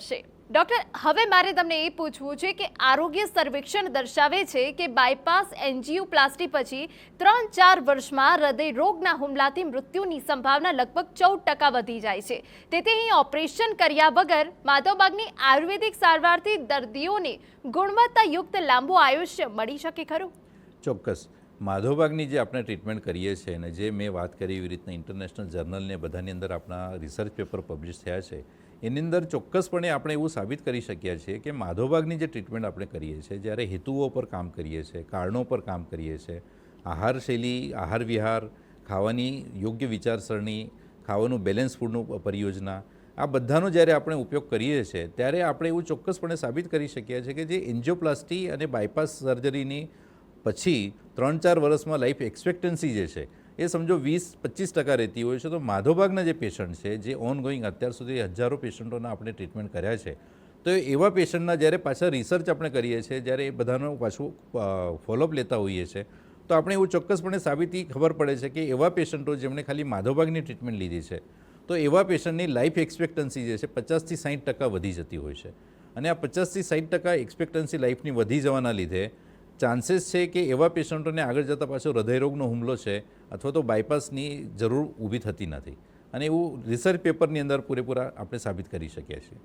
છે ડોક્ટર, હવે મારે તમને એ પૂછવું છે કે આરોગ્ય સર્વેક્ષણ દર્શાવે છે કે બાયપાસ એન્જિયોપ્લાસ્ટી પછી 3-4 વર્ષમાં હૃદય રોગના હુમલાથી મૃત્યુની સંભાવના લગભગ 14% વધી જાય છે। તેથી અહીં ઓપરેશન કર્યા વગર માધવબાગની આયુર્વેદિક સારવારથી દર્દીઓને ગુણવત્તાયુક્ત લાંબુ આયુષ્ય મળી શકે ખરું? ચોક્કસ માધવબાગની જે આપણે ટ્રીટમેન્ટ કરીએ છીએ અને જે મેં વાત કરી એવી રીતના ઇન્ટરનેશનલ જર્નલને બધાની અંદર આપણા રિસર્ચ પેપર પબ્લિશ થયા છે એની અંદર ચોક્કસપણે આપણે એવું સાબિત કરી શકીએ છીએ કે માધવબાગની જે ટ્રીટમેન્ટ આપણે કરીએ છીએ, જ્યારે હેતુઓ પર કામ કરીએ છીએ, કારણો પર કામ કરીએ છીએ, આહારશૈલી, આહાર વિહાર, ખાવાની યોગ્ય વિચારસરણી, ખાવાનું બેલેન્સ ફૂડનું પરિયોજના, આ બધાનો જ્યારે આપણે ઉપયોગ કરીએ છીએ ત્યારે આપણે એવું ચોક્કસપણે સાબિત કરી શકીએ છીએ કે જે એન્જિયોપ્લાસ્ટી અને બાયપાસ સર્જરીની પછી 3-4 વર્ષમાં લાઈફ એક્સપેક્ટન્સી જે છે એ સમજો 20-25% રહેતી હોય છે। તો માધવબાગના જે પેશન્ટ છે, જે ઓનગોઈંગ અત્યાર સુધી હજારો પેશન્ટોના આપણે ટ્રીટમેન્ટ કર્યા છે, તો એવા પેશન્ટના જ્યારે પાછા રિસર્ચ આપણે કરીએ છીએ, જ્યારે એ બધાનો પાછું ફોલોઅપ લેતા હોઈએ છીએ, તો આપણે એવું ચોક્કસપણે સાબિતી ખબર પડે છે કે એવા પેશન્ટો જેમણે ખાલી માધવબાગની ટ્રીટમેન્ટ લીધી છે તો એવા પેશન્ટની લાઈફ એક્સપેક્ટન્સી જે છે 50થી 60% વધી જતી હોય છે। અને આ 50થી 60% એક્સપેક્ટન્સી લાઈફની વધી જવાના લીધે ચાન્સીસ છે કે એવા પેશન્ટોને આગળ જતાં પાછો હૃદયરોગનો હુમલો છે અથવા તો બાયપાસની જરૂર ઊભી થતી નથી, અને એવું રિસર્ચ પેપરની અંદર પૂરેપૂરા આપણે સાબિત કરી શકીએ છીએ।